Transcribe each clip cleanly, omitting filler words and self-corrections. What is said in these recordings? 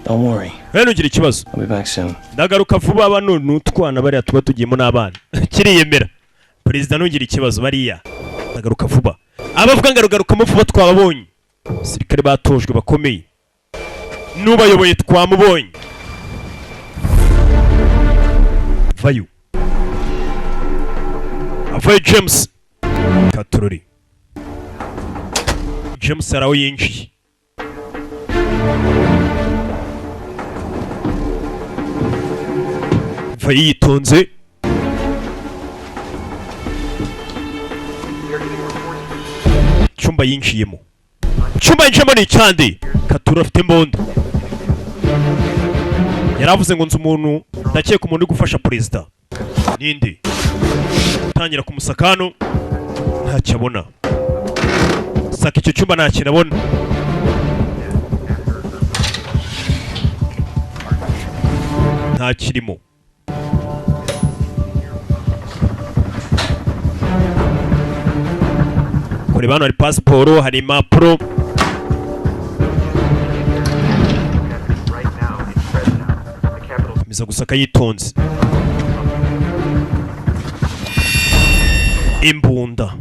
Don't worry. Ntugire ikibazo. I'll be back soon. Ndagaruka vuba bano n'utwana bariya tuba tugiyemo n'abana. Kiriyemera. Perezida ntugire ikibazo bariya. Ndagaruka vuba. Abavuga ngarugarukamo vuba twababonye. Sirikare batojwe bakomeye. Nubayoboye twamubonye. Vayo. Avayo James. Katurori. James araho yinjiye. Vayo yitonze. Chumba yinjiyemo. Chumba yinjiyemo ni cyande. Katurori afite imbunda. Yaravuze ngo nzi umuntu ndakeka umuntu uri gufasha perezida. Ninde? Tangira kumusakano ntacyo abona. Saka icyo cyumba ntacyo abona. Nta kirimo. Kuri bano hari pasiporo, hari impapuro. Miza gusaka yitonze. Imbunda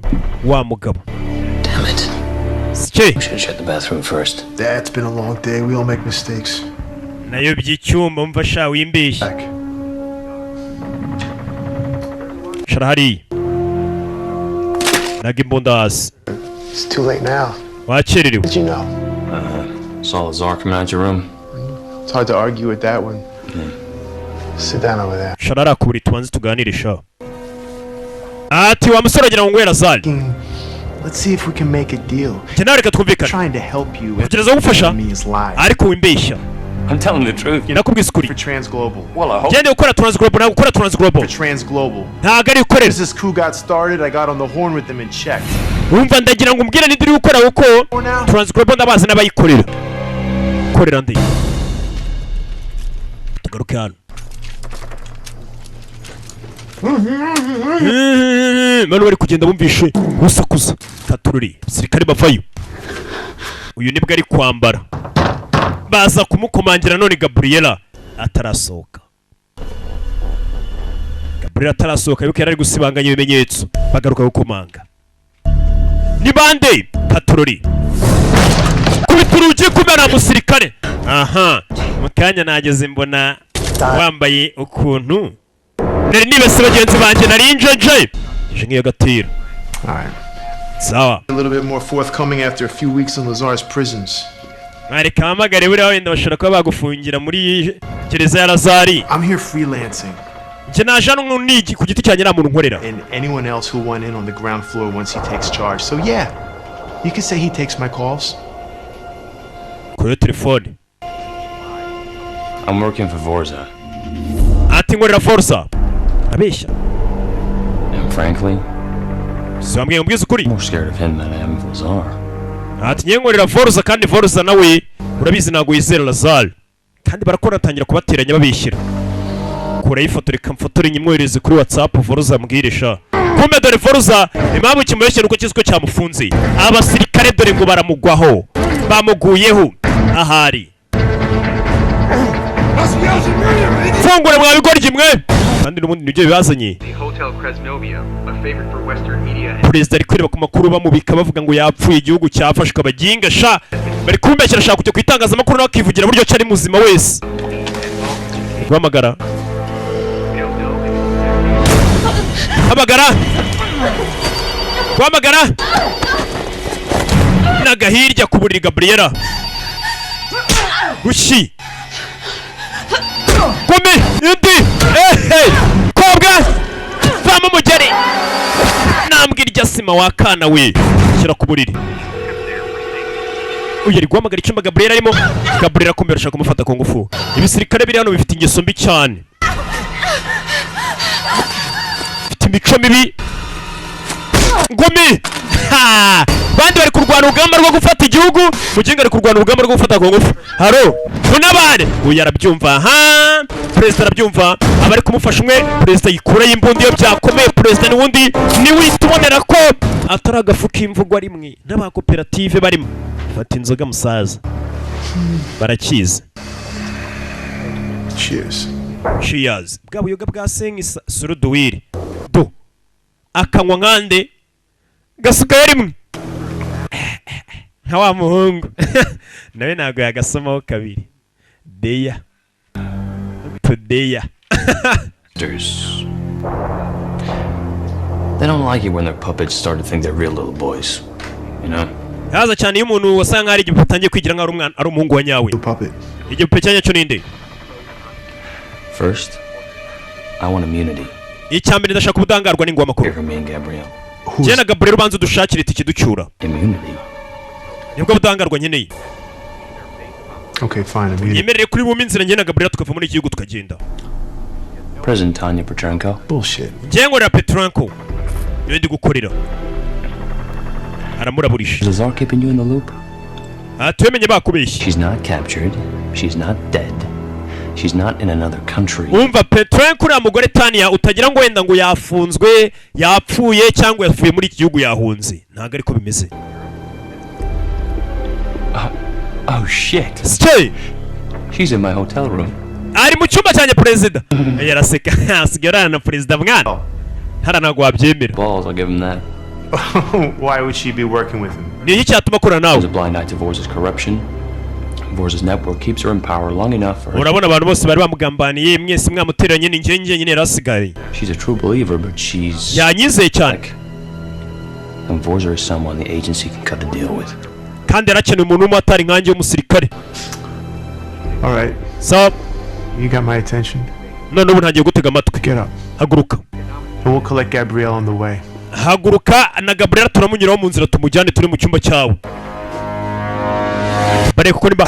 wa mugabo. Damn it. Sike. We should shut the bathroom first. It's been a long day. We all make mistakes. Nayo by'icyumba mva sha wimbeshye. Sharahari. Naga imbunda hasi. It's too late now. Wakererewe. Did you know? Saw Lazar coming out your room. It's hard to argue with that one. Sit down over there. Sharara kuburi tubanze tuganire sha. Ati wa musore agira ngo ngwera Zal. Let's see if we can make a deal. Reka twumvikane. Trying to help you. Kugereza gufasha. Ariko wimbeshya. I'm telling the truth. Nakubwise ukuri. For Transglobal. Well, I hope. Gende ukora Transglobal, nawe ukora Transglobal. For Transglobal. Ntago ari ukorera. As this coup got started, I got on the horn with them and checked. Umva ndagira ngo umbwire nidiri ukora uko Transglobal ndabazi n'abayikorera. Korera ndi. Tugaruke hano. Manu bari kugenda bumvishe usakuza. Katururi sirikare bavayo. Uyu nibwo ari kwambara. Baza kumukomangira none Gabriela atarasohoka. Gabriela atarasohoka yuko yari gusibanganya ibimenyetso. Bagaruka gukomanga. Ni bande Katururi. Kubituruje kumera musirikare. Aha. Mukanya nageze mbona wambaye ukuntu. Nari nibese bagenzi banje nari njeje. Ngiye gatira. All right. Sawa. A little bit more forthcoming after a few weeks in Lazar's prisons. Ariko amagare buri wenda bashobora kuba bagufungira muri gereza ya Lazari. I'm here freelancing. Nje naje hano n'iki ku giti cyanjye nta muntu nkorera. And anyone else who went in on the ground floor once he takes charge. So yeah, you can say he takes my calls. Kuri telefone. I'm working for Vorza. Ati ngorera Forza. Abeshya. And frankly, so ambwiye mbwiza ukuri. I'm more scared of him than I am of Lazar. Ati ngiye ngorera Forza kandi Forza nawe urabizi nago yizera Lazar. Kandi barakora tangira kubateranya babishyira. Kura ifoto reka mfotore nyimwohereze kuri WhatsApp Forza mbwirisha. Kumbe dore Forza impamvu kimubeshye nuko kizwe cyamufunze. Abasirikare dore ngo baramugwaho. Bamuguyeho ahari. Fungure mwa bigoryi mwe. Kandi n'ubundi nibyo bibazanye. Perezida ari kwireba ku makuru bamubika bavuga ngo yapfuye igihugu cyafashwe abaginga sha. Bari kumbeshyira shaka kujya kwitangaza amakuru nakivugira buryo cyari muzima wese. Guhamagara. Hamagara. Guhamagara. Nagahirya ku buriri Gabriela. Ushi. Kumi indi kobwa vama mugeri nambwira irya sima wakana we shyira ku buriri uyari guhamagara icyumba Gabriela arimo. Gabriela kumbe arashaka kumufata ku ngufu. Ibisirikare biri hano bifite ingeso mbi cyane, bifite imico mibi. Ngumi bandi bari kurwana urugamba rwo gufata igihugu, muginga ari kurwana urugamba rwo gufata ku ngufu. Haro munabare uyu arabyumva. Perezida arabyumva, abari kumufasha umwe perezida yikura y'imbundi yo byakomeye. Perezida n'ubundi ni witubonera ko ataragafuka imvugo rimwe n'abakoperative barimo. Fata inzoga musaza barakize. Cheers. Cheers. Bwa buyoga bwa sengi suruduwiri. Do. Akanywa nkande. Gasukaye rimwe. Nka wa muhungu. Nawe ntago yagasomaho kabiri. Deya. Todeya. They don't like it when their puppets start to think they're real little boys. You know? Haza cyane iyo umuntu wasanga hari igipupe atangiye kwigira nka ari umuhungu wa nyawe. Puppet. Igipupe cyanya cyo ninde? First, I want immunity. Icyambere ndashaka ubudangarwa n'ingwa makuru. Here for me and Gabrielle. Je na Gabriel ubanza dushakira itike ducyura. Immunity. Nibwo budangarwa nkeneye. Okay, fine. Immunity. Yemerere kuri bumwe inzira njye na Gabriel tukava muri iki gihugu tukagenda. President Tanya Petrenko. Bullshit. Jengora Petrenko. Yo ndi gukorera. Aramuraburisha. Is the Tsar keeping you in the loop? Tumenye bakubeshye. She's not captured. She's not dead. She's not in another country. Umva Petrenko uriya mugore Tanya utagira ngo wenda ngo yafunzwe, yapfuye cyangwa yafuye muri iki gihugu yahunze. Ntago ariko bimeze. Oh shit. Stay. She's in my hotel room. Ari mu cyumba cyanye perezida. Yaraseka asigara na perezida mwana. Haranago wabyemera. Balls, I'll give him that. Why would she be working with him? Ni iki cyatuma akora nawe? There's a blind eye to Vorza's corruption. Vorza's network keeps her in power long enough for her. Urabona abantu bose bari bamugambaniye mwese mwamuteranye ni njye nyine yarasigaye. She's a true believer, but she's Yanyizeye cyane. and Vorza is someone the agency can cut the deal with. Kandi arakeneye umuntu umwe atari nkanjye w'umusirikare. All right. So, You got my attention. none ubu ntagiye gutega amatwi. Get up. Haguruka. And we'll collect Gabrielle on the way. Haguruka na Gabriel turamunyuraho mu nzira tumujyane turi mu cyumba cyawe. Bare kuko niba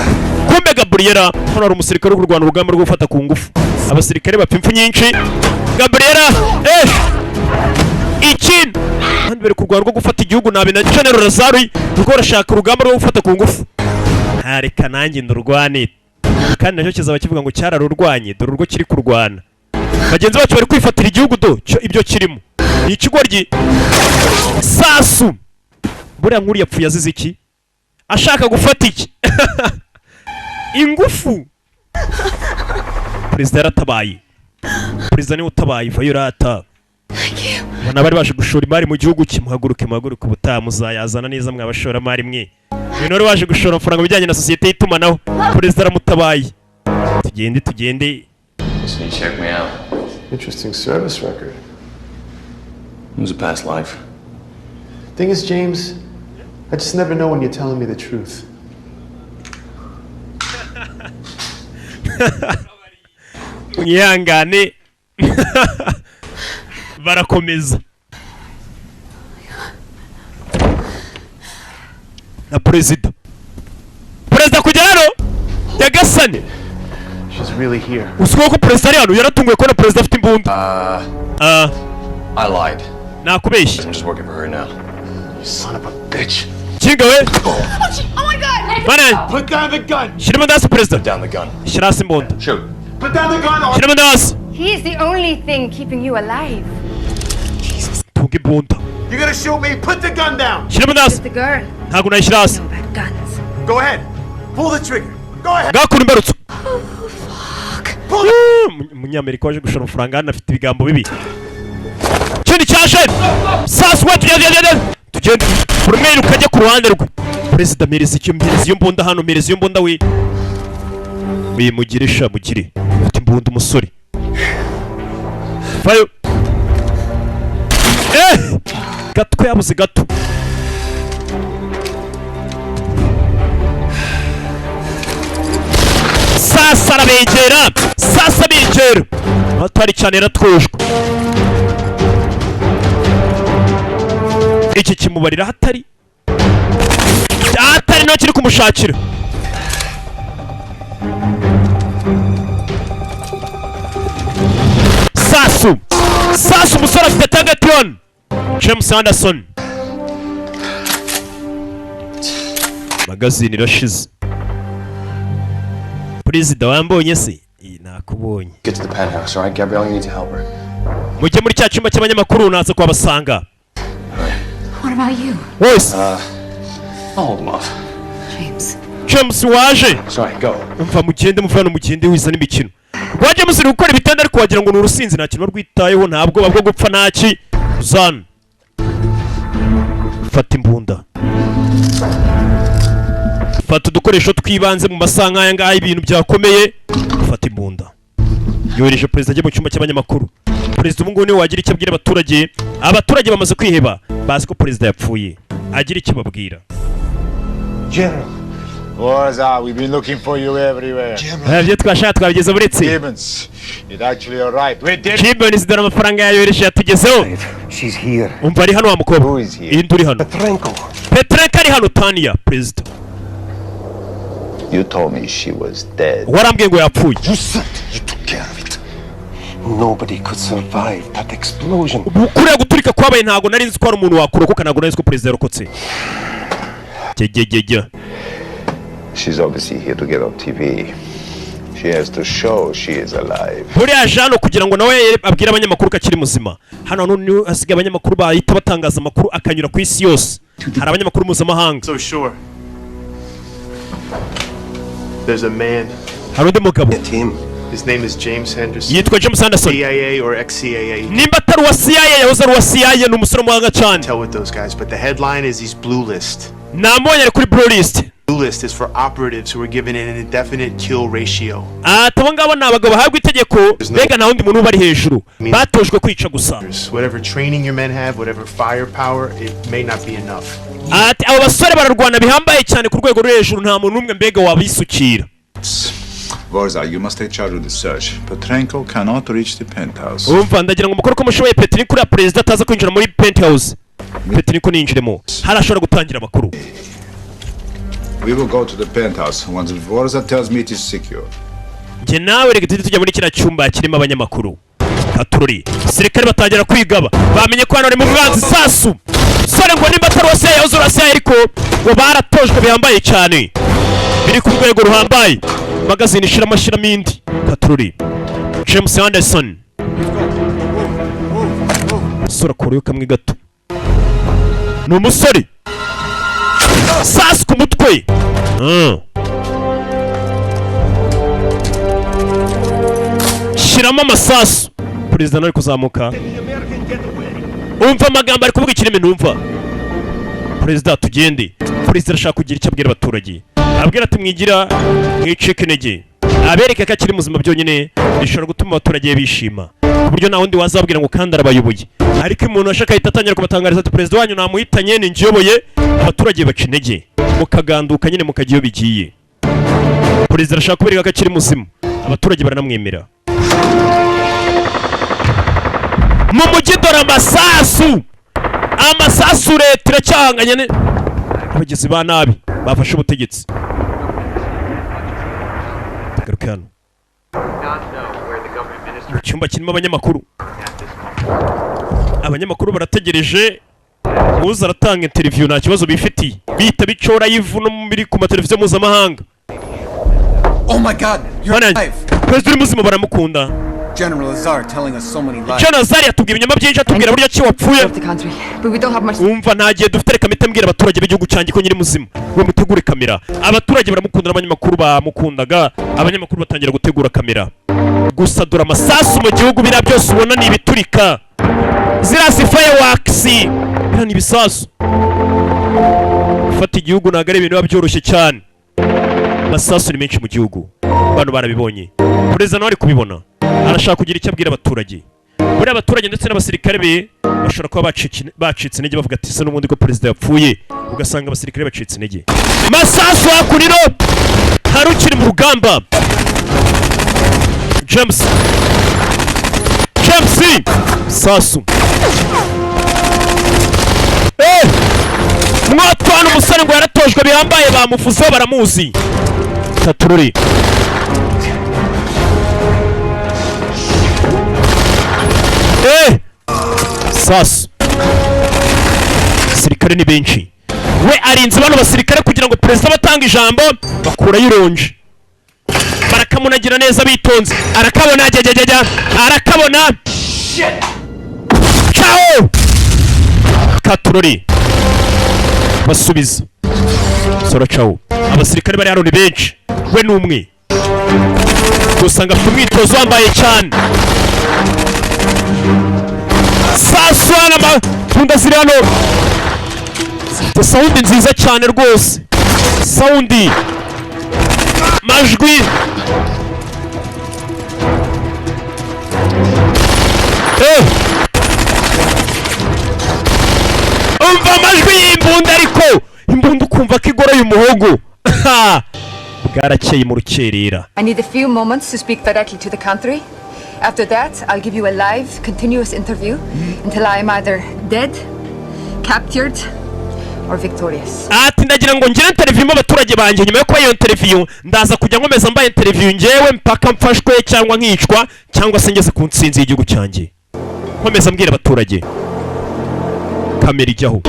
kumbe Gabriela hano ari umusirikare w'u Rwanda urugamba rwo gufata ku ngufu. Abasirikare bapfa impfu nyinshi. Gabriela ikin kandi bari kurwana rwo gufata igihugu nabi na General Lazari kuko barashaka urugamba rwo gufata ku ngufu. Hareka nanjye ndurwane. Kandi nacyo kizaba kivuga ngo cyararurwanye dore urwo kiri kurwana. Bagenzi bacu bari kwifatira igihugu do ibyo kirimo. Ni ikigoryi. Sasu. Buriya nkuru yapfuye azize iki? Ashaka gufata iki? Ingufu. Perezida yaratabaye. Perezida ni utabaye Vayurata. Bana bari baje gushora imari mu gihugu kimuhaguruke ubutaha muzayazana neza mwabashora mari mwe. Ibintu bari baje gushora amafaranga bijyanye na societe y'itumanaho. Perezida aramutabaye. Tugende. So you check me out. Interesting service record. It was a past life. Thing is, James, I just never know when you're telling me the truth. Nyangane. Barakomeza. Na perezida. Perezida kujya hano yagasane. She's really here. Usuko ko perezida ari hano yaratunguye ko na perezida afite imbunda. I lied. Nakubeshye. I'm just working for her now. You son of a bitch. Kinga we. Oh my god! Bana. Put down the gun. Shirimo ndasi perezida. Put down the gun. Shirasi imbunda. Shoot. Put down the gun. Shirimo ndasi. He is the only thing keeping you alive. Tunga imbunda. You're gonna shoot me. Put the gun down. Shirimo It's ndasi. the girl. Ntago nayishirasi. No bad guns. Go ahead. Pull the trigger. Go ahead. Gakuru imbarutso. Pull it. Umunyamerika waje gushora amafaranga hano afite ibigambo bibi. Kindi cyashe. Sasu we tugende. Urumwe ukajya ku ruhande rwe. Perezida mereza iyo mbunda hano mereza iyo mbunda we. Mugirisha mugire. Ufite imbunda umusore. Fayo. Gato yabuze gato. Sasa arabegera. Sasa bigera. Atari cyane ratwushwe. Iki kimubarira hatari. Hatari no kiri kumushakira. Sasu umusore afite tagation. James Anderson. Magazine irashize. Perezida wambonye se? Nakubonye. Get to the penthouse, alright, Gabrielle, you need to help her. Mujye muri cya cyumba cy'abanyamakuru naza kwabasanga. What about you? Wose. I'll hold them off. James. James waje. Sorry, go. Umva mugende muvana mugende wiza n'imikino. waje musiri gukora ibitanda ariko wagira ngo ni urusinzi nta kintu barwitayeho ntabwo babwo gupfa ntaki Suzanne fata imbunda fata udukoresho twibanze mu masaha nk'aya ngaya ibintu byakomeye fata imbunda yohereje perezida ajya mu cyumba cy'abanyamakuru perezida ubu ngubu niwe wagira icyo abwira abaturage bamaze kwiheba bazi ko perezida yapfuye agira icyo babwira General. We've been looking for you everywhere. ibyo twashaka twabigeze buretse Gibbons, it actually arrived. We did. Gibbons dore amafaranga yayohereje yatugezeho She's here. umva ari hano wa mukobwa Who is here? iyi nduri hano Petrenko. Petrenko ari hano Tania perezida You told me she was dead. warambwiye ngo yapfuye You said you took care of it. Nobody could survive that explosion. kuriya guturika kwabaye ntago nari nzi ko hari umuntu wakurokoka ntago nari nzi ko perezida yarokotse jya She's obviously here to get on TV. She has to show she is alive. buriya jano kugira ngo nawe abwire abanyamakuru ko akiri muzima hano none hasigaye abanyamakuru bahita batangaza amakuru akanyura ku isi yose hari abanyamakuru mpuzamahanga So sure. There's a man. hari undi mugabo Get him. His name is James Henderson. yitwa James Anderson CIA or ex-CIA. nimba atari uwa CIA yahoze ari uwa CIA ni umusore umuhanga cyane Tell with those guys, but the headline is he's blue list. namubonye ari kuri blue list Blue list is for operatives who are given an indefinite kill ratio. abo ngabo ni abagabo bahabwa itegeko mbega nta wundi muntu uba ari hejuru batojwe kwica gusa Whatever training your men have, whatever firepower, it may not be enough. abo basore bararwana bihambaye cyane ku rwego rwo hejuru nta muntu n'umwe mbega wabisukira Vorza, you must take charge of the search. Petrenko cannot reach the penthouse. umva ndagira ngo mukore ko mushoboye Petrenko uriya perezida ataza kwinjira muri penthouse Petrenko ninjiremo hari ashobora gutangira amakuru We will go to the penthouse once Vorza tells me it is secure. njye nawe reka tujye tujya muri kiriya cyumba kirimo abanyamakuru katururi sirikare batangira kwigaba bamenye ko hano ari mu bwanzi sasu sore ngo nimba atari wose yahoze urasiya ariko ngo baratojwe bihambaye cyane biri ku rwego ruhambaye magazine ishiramo indi katururi James Anderson sura kuru kamwe gato ni umusore sasu ku mutwe shiramo amasasu perezida nawe kuzamuka umva amagambo ari kuvuga ikirimi numva perezida tugende perezida arashaka kugira icyo abwira abaturage abwira ati mwigira mwicike intege abereke ko akiri muzima byonyine bishobora gutuma abaturage bishima ku buryo nta wundi wazabwira ngo kandi arabayoboye ariko umuntu ashaka ahita atangira kubatangariza ati perezida wanyu namuhitanye ni njye uyoboye abaturage baca intege mukaganduka nyine mukajya iyo bigiye perezida arashaka kubereka ko akiri muzima abaturage baranamwemera mu mujyi dore amasasu leta iracyahanganye abagizi ba nabi bafashe ubutegetsi garuka hano mu cyumba kirimo abanyamakuru barategereje uza aratanga interview nta kibazo bifitiye bihita bicora yivu no muri ku mateleviziyo mpuzamahanga Oh my God, you're alive. perezida uri muzima baramukunda General Azar telling us so many lies. General Azar yatubwira ibinyoma byinshi atubwira buryo ki wapfuye Of the country, but we don't have much. umva nta gihe dufite reka mpite mbwira abaturage b'igihugu cyanjye ko nyiri muzima we mutegure kamera abaturage baramukunda n'abanyamakuru bamukundaga abanyamakuru batangira gutegura kamera gusa dore amasasu mu gihugu biriya byose ubona ni ibiturika ziriya si fireworks biriya ni ibisasu gufata igihugu ntabwo ari ibintu biba byoroshye cyane amasasu ni menshi mu gihugu abantu barabibonye perezida nawe ari kubibona arashaka kugira icyo abwira abaturage buriya abaturage ndetse n'abasirikare be bashobora kuba bacitse intege bavuga ati se n'ubundi ko perezida yapfuye ugasanga abasirikare bacitse intege masasu hakurino hari ukiri mu rugamba James sasu mwatwana umusore ngo yaratojwe bihambaye bamufuzeho baramuzi tatururi sasu abasirikare ni benshi we arinze bano basirikare kugira ngo perezida batanga ijambo bakurayo ironji barakamunagira neza bitonze arakabona arakabona ciao katurori basubiza sora ciao abasirikare bari hano ni benshi we n'umwe usanga afite umwitozo wambaye cyane. Saswana amatunda ziri hano. The sound nziza cyane rwose. Sound majwi umva amajwi y'imbunda ariko imbunda ukumva ko igoroye umuhogo. Bwarakeye mu rukerera. I need a few moments to speak directly to the country. After that, I'll give you a live, continuous interview until I am either dead, captured, or victorious. Ati ndagira ngo ngire interview mu baturage banjye nyuma yo kuba iyo interview ndaza kujya nkomeza mbaye interview ngewe mpaka mfashwe cyangwa nkicwa cyangwa se ngeze ku ntsinzi y'igihugu cyanjye. Nkomeza mbwira abaturage. Kamera ijyaho.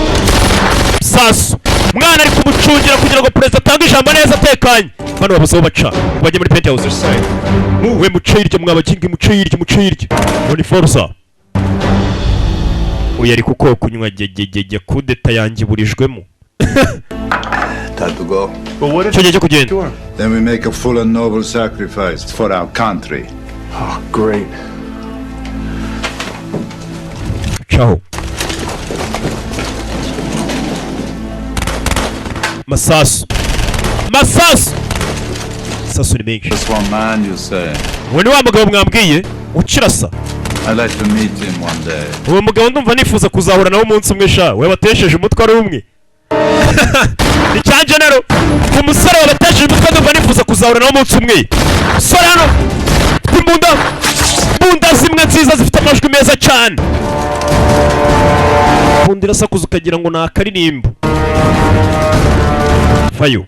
Sasu mwana ari kumucungira kugira ngo perezida atange ijambo neza atekanye. Bano babuze aho baca bajye muri penthouse side. We muceyirye mwabakingi muceyirye. None Forza. Uyu ari kuko kunywa gegegege kudeta yanjye burijwemo. Time to go. But what if... Cyo kugenda. Then we make a full and noble sacrifice for our country. Oh, great. Ciao. Masasu. Sasu ni menshi. Just one man, you say? Uwo ni wa mugabo mwambwiye ukirasa. I'd like to meet him one day. Uwo mugabo ndumva nifuza kuzahura nawe umunsi umwe sha. We batesheje umutwe ari umwe. Ni cyanje nero. Umusore wabatesheje umutwe ndumva nifuza kuzahura nawe umunsi umwe. Sora hano. Bunda zimwe nziza zifite amajwi meza cyane. Bunda irasakuza ukagira ngo ni akaririmbo. Fayo.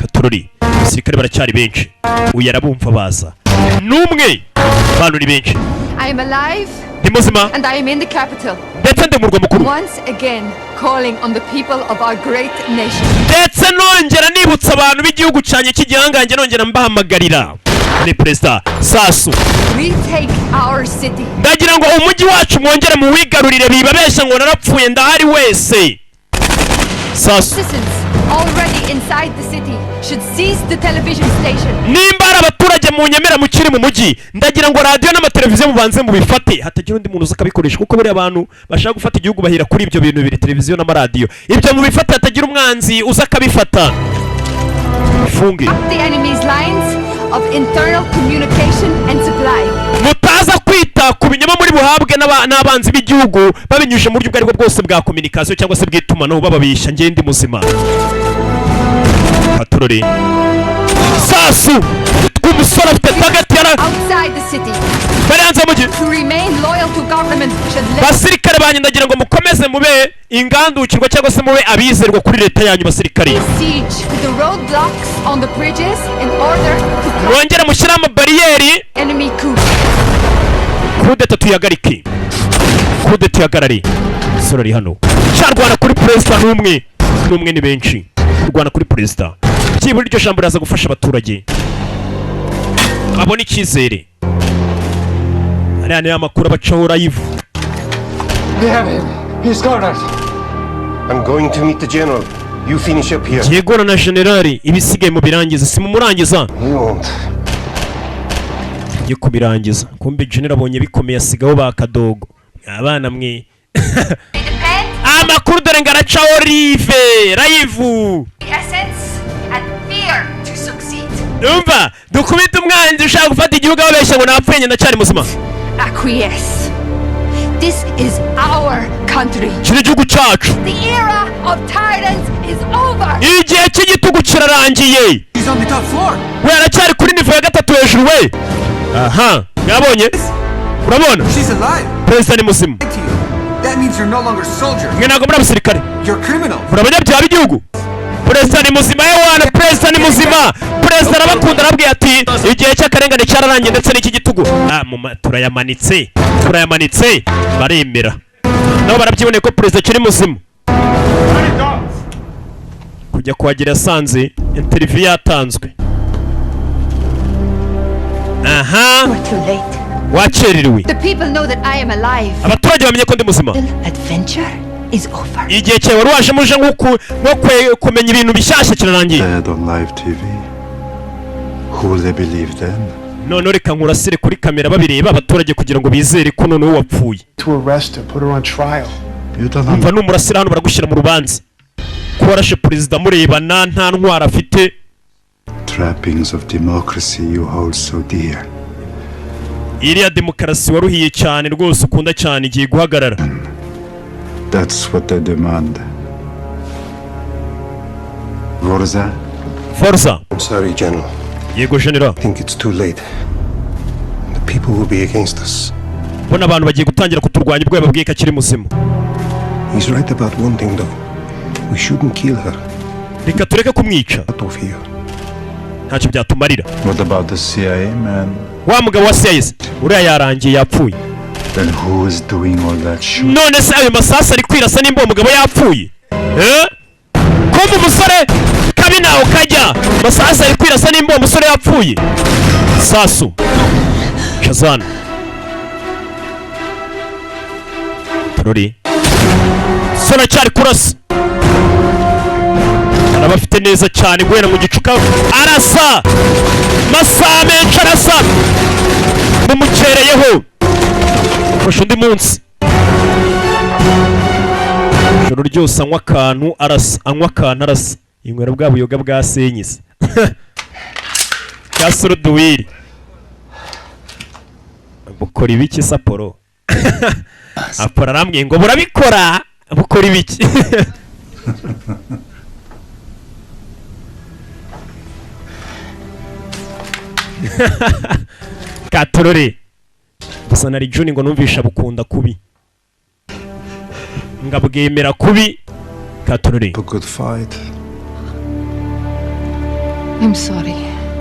Katurori. Abasirikare baracyari benshi. Uyu arabumva baza. Numwe. Bantu ni benshi. I am alive. Ndi muzima. And I am in the capital. Ndetse ndi mu murwa mukuru. Once again, calling on the people of our great nation. Ndetse nongera nibutsa abantu b'igihugu cyanye cy'igihangange nongera mbahamagarira. Ni Perezida Sasu. Retake our city. Ndagira ngo umujyi wacu mwongere mu wigarurire bibabesha ngo narapfuye ndahari wese. Sasu. Citizens already inside the city should seize the television station. Nimba ari abaturage mu nyemera mukiri mu mujyi ndagira ngo radio n'amateleviziyo mubanze mu bifate hatagira undi muntu uzakabikoresha kuko buri abantu bashaka gufata igihugu bahira kuri ibyo bintu biri televiziyo n'amaradiyo. Ibyo mu bifate hatagira umwanzi uzakabifata. Funge. The enemy's lines of internal communication and supply. Mutaza kwita ku binyoma muri buhabwe n'abanzi b'igihugu babinyuje mu buryo bwari bwo bwose bwa communication cyangwa se bw'itumanaho bababisha ngende muzima. Katurori. Sasu kumusora afite target yara outside the city. Baranze mugi. To remain loyal to government should live. Basirikare banyu ndagira ngo mukomeze mube ingandukirwa cyangwa se mube abizerwa kuri leta yanyu basirikare. Siege with the roadblocks on the bridges in order to Wongera mushyira ama barriere enemy coup. Kudeta tuyagariki. Kudeta yagarari. Sorori hano. Cyarwana kuri president n'umwe ni benshi. Rwana kuri president. Cyibura iryo jambo raza gufasha abaturage. Abona icyizere. Ariya ni amakuru abacaho live. They have him. He's cornered. I'm going to meet the general. You finish up here. Yegora na generali ibisigaye mu birangiza si mu murangiza. He won't. Yo kubirangiza. Kumbe general abonye bikomeye asigaho bakadogo. Abana mwe. Amakuru dore ngaracaho live. Essence and fear to succeed. Umva dukubita umwanzi ushaka gufata igihugu ababeshya ngo napfuye ndacyari muzima. Acquiesce. This is our country. Kiri igihugu cyacu. The era of tyrants is over. Igihe cy'igitugu kirarangiye. He's on the top floor. We aracyari kuri nivo ya gatatu hejuru we. Aha mwabonye urabona She's alive. President ni muzima. That means you're no longer soldiers. Mwe ntabwo muri abasirikare. You're criminals. Urabanyabyaha b'igihugu. President ni muzima yewana President ni muzima. President arabakunda arabwiye ati igihe cy'akarengane cyararangiye ndetse n'iki gitugu. Turayamanitse baremera. Nabo barabyiboneye ko President kiri muzima. Kujya kuhagira yasanze interview yatanzwe. Aha. We're too late. Wachererewe. The people know that I am alive. Abaturage bamenye ko ndi muzima. Adventure? is over. igihe cyawe wari waje muje nko kumenya ibintu bishyashya kirarangiye. Dead on live TV. Who will they believe then? none reka nkurasire kuri kamera babireba abaturage kugira ngo bizere ko none wapfuye. To arrest her, put her on trial. You don't umva n'umurasire hano baragushyira mu rubanza ko warashe perezida murebana nta ntwara afite. trappings of democracy you hold so dear. iriya demokarasi waruhiye cyane rwose ukunda cyane igiye guhagarara. That's what they demand. Vorza? Forza. I'm sorry, General. Yego General. I think it's too late. The people will be against us. Bona abantu bagiye gutangira kuturwanya ubwo yababwiye ko akiri muzima. He's right about one thing though. We shouldn't kill her. Reka tureke kumwica. Out of here. Ntacyo byatumarira. What about the CIA man? Wa mugabo wa CIA uriya yarangiye yapfuye. Then who is doing all that shooting? None se ayo masasa ari kwirasa nimba uwo mugabo yapfuye? Kumva umusore kabi nawe kajya masasa ari kwirasa nimba uwo musore yapfuye. Sasu Shazan Turori Sona cyari kurasa arabafite neza cyane guhera mu gicuka arasa masame arasa mumukereyeho fasha undi munsi ijoro ryose anywa akantu arasa inywera bwa buyoga bwa senyise ka suruduwiri bukora ibiki saporo apora arambwiye ngo burabikora bukora ibiki katorore gusa nari Juni ngo numvisha bukunda kubi ngabwemera kubi katorore. A good fight. I'm sorry.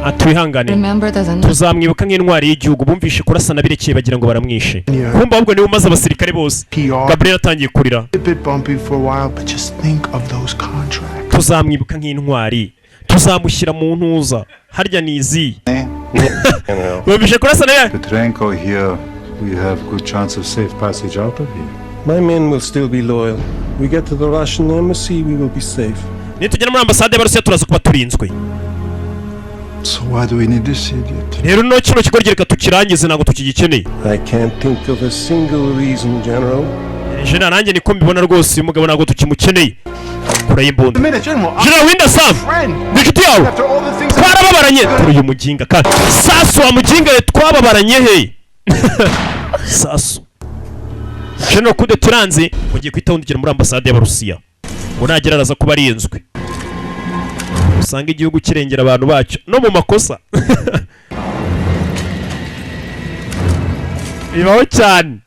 Atwihangane Remember that tuzamwibuka nk'intwari y'igihugu bumvishe kurasana birekeye bagira ngo baramwishe. Kumva ahubwo niwe umaze abasirikare bose. Gabriel atangiye kurira. A bit bumpy for a while, but just think of those contracts. Tuzamwibuka nk'intwari tuzamushyira mu ntuza harya nizi. Bumvishe kurasana ya Petrenko here, we have good chance of safe passage out of here. My men will still be loyal. We get to the Russian embassy, we will be safe. nitugera muri ambasade y'Abarusiya turaza kuba turinzwe. So why do we need this idiot? Rero no kino kigo reka tukirangize ntabwo tukigikeneye. I can't think of a single reason, General. General nanjye niko mbibona rwose uyu mugabo ntabwo tukimukeneye. Kuraye imbunda. General Winda Sam. N'inshuti yawe. Twarababaranye. Uyu muginga kandi. Sasu wa muginga twababaranye he. Sasu. General kude turanze mugiye kwitahundikira muri ambasade y'Abarusiya. Unagera araza kuba arinzwe. Usanga igihugu kirengera abantu bacu no mu makosa. Bibaho cyane.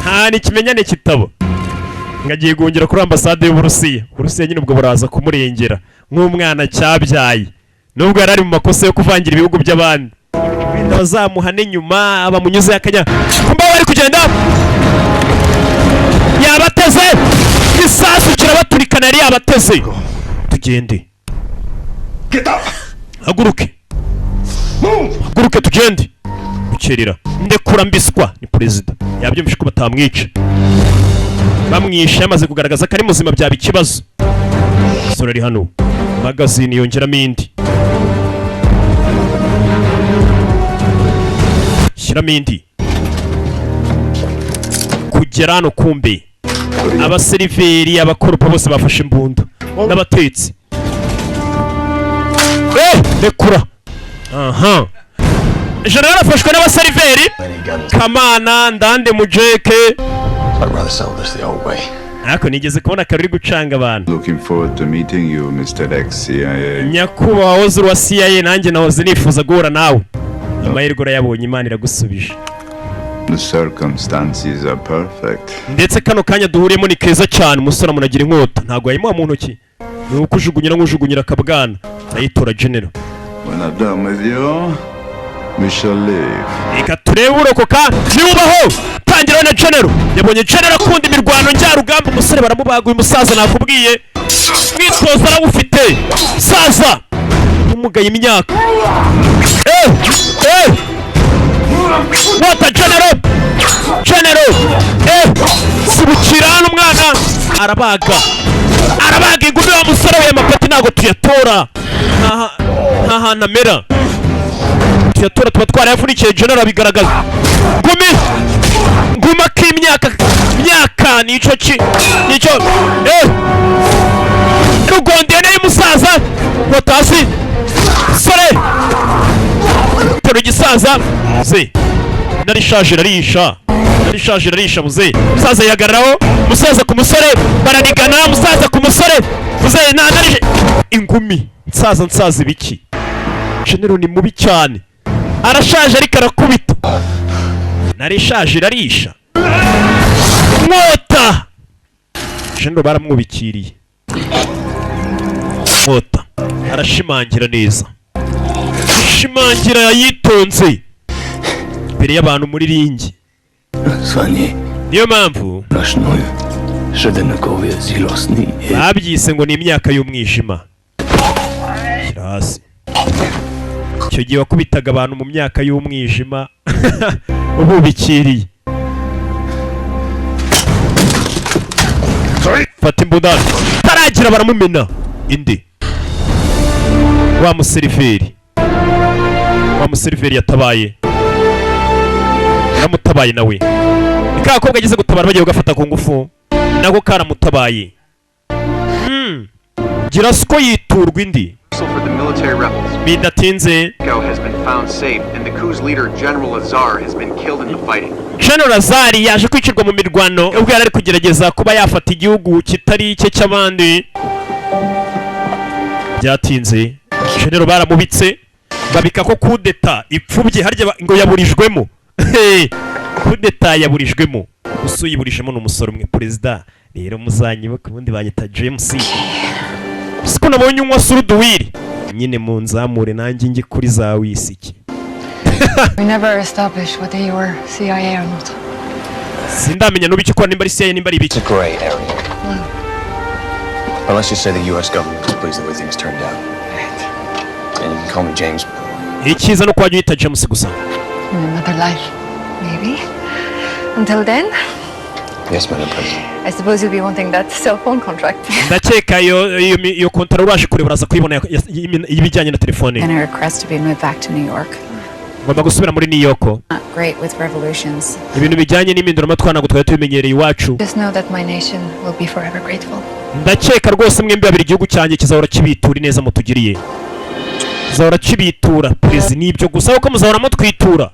Nta n'ikimenyane kitabo. Ngagiye guhungira kuri ambasade y'Uburusiya. Uburusiya nyine ubwo buraza kumurengera nk'umwana cyabyaye. Nubwo yari ari mu makosa yo kuvangira ibihugu by'abandi. Wenda bazamuhane nyuma abamunyuze akajya. Kumba bari kugenda. Yabateze. Isasu kirabaturikana yari yabateze. Tugende. Haguruke. Haguruke tugende. Ukerera. Ndekura mbiswa ni perezida. Yabyumvishe ko batamwica. Bamwishe yamaze kugaragaza ko ari muzima byaba ikibazo. Sura ari hano. Magazine yongeramo indi. Shyiramo indi. Kugera hano kumbe. Abaseriveri abakoropa bose bafashe imbunda. N'abatetsi. Rekura. Aha. General afashwe n'abaseriveri. Kamana ndande mujeke. I'd rather sell this the old way. Ako nigeze kubona karuri gucanga abantu. Looking forward to meeting you, Mr. Ex-CIA. Nyakuba wahoze wa CIA nanjye nahoze nifuza guhura nawe. Amahirwe urayabonye Imana iragusubije. The circumstances are perfect. Ndetse kano kanya duhuriyemo ni keza cyane umusore munagira inkota ntago yayimuha mu ntoki. Ni ukujugunyira nk'ujugunyira akabwana. Ayitora General. When I'm done with you, we shall live. Reka turebe urokoka niwubaho. Tangira na General. Yabonye General akunda imirwano njyarugamba umusore baramubaguye umusaza nakubwiye. Mwitoza arawufite. Saza. Umugaye imyaka. What a General! General! Sibukira! hano umwana arabaga ingumi wa musore we amapeti ntabwo tuyatora nta hantu amera tuyatora tuba twarayavunikiye general bigaragaza nguma k'imyaka nicyo rugondeye nayo umusaza watasi sore tero igisaza ze narishaje rarisha muze musaza yagararaho musaza ku musore baranigana musaza ku musore muze narije ingumi nsaza ibiki general ni mubi cyane arashaje ariko arakubita narishaje rarisha mwota general baramwubikiriye mwota arashimangira neza yitonze imbere y'abantu muri ringi niyo mpamvu babyise ngo ni imyaka y'umwijima shyira hasi icyo gihe wakubitaga abantu mu myaka y'umwijima ububikiriye fata imbundani taragira baramumena indi wa museriveri yatabaye yaramutabaye nawe ni ka gakobwa ageze gutabara bagiye gafata ku ngufu nako karamutabaye gira siko yiturwa indi bidatinze General Azari yaje kwicirwa mu mirwano ubwo yari ari kugerageza kuba yafata igihugu kitari icye cy'abandi byatinze General baramubitse babika ko kudeta ipfubye harya ngo yaburijwemo kudeta yaburijwemo usuyiburishemo n'umusoro umwe president rero muzanyibuka ubundi banyita James siko nabonye unywa suruduwiri nyine mu nzamure nanjye ngi kuri za wisiki We never established whether you were CIA or not. Sindamenya n'ubiki ko nimba ari CIA nimba ari biki. It's a gray area. Unless you say the US government is pleased the way things turned out. Right. And you can call me James. Ikiza no kwajya yita James gusa. In another life, maybe. Until then. Yes, Madam President. I suppose you'll be wanting that cell phone contract. Ndakeka iyo kontara uraje kure baraza kuyibona ibijyanye na telefone. And I request to be moved back to New York. Ngomba gusubira muri New York. Not great with revolutions. Ibintu bijyanye n'iminduramatwara ntabwo twari tubimenyereye iwacu. Just know that my nation will be forever grateful. Ndakeka rwose mwembi babiri igihugu cyanjye kizahora kibitura neza mutugiriye. Kizahora kibitura prezi nibyo gusa uko muzahora mutwitura.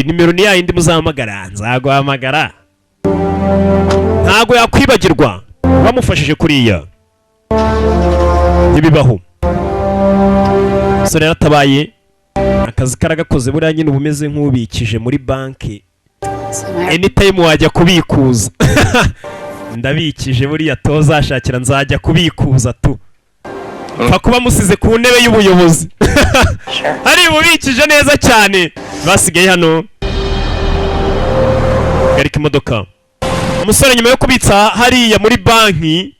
Nimero ni yindi muzahamagara nzaguhamagara. Ntago yakwibagirwa bamufashije kuriya. Nibibaho. Sore yaratabaye akazi karagakoze buriya nyine ubumeze nk'ubikije muri banki anytime wajya kubikuza ndabikije buriya tozashakira nzajya kubikuza tu mfa kuba musize ku ntebe y'ubuyobozi ari bubikije neza cyane basigaye hano garika imodoka umusore nyuma yo kubitsa hariya muri banki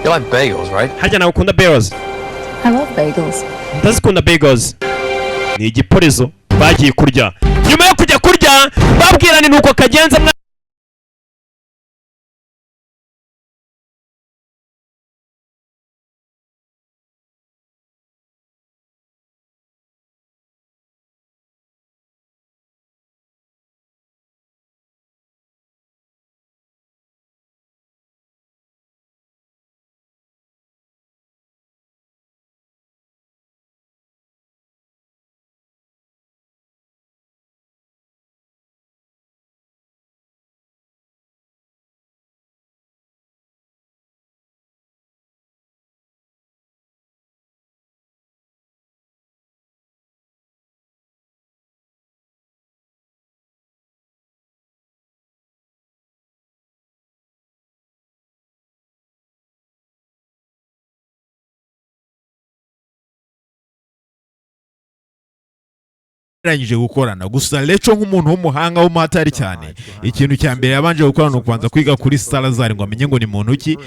You like bagels, right? harya nawe ukunda bagels. I love bagels. Ndazikunda bagels. Ni igiporezo bagiye kurya nyuma yo kujya kurya babwirana nuko kagenza yarangije gukorana gusa Leco nk'umuntu w'umuhanga w'umuhatari cyane ikintu cya mbere yabanje gukora no kubanza kwiga kuri Salazar ngo amenye ngo ni muntu ki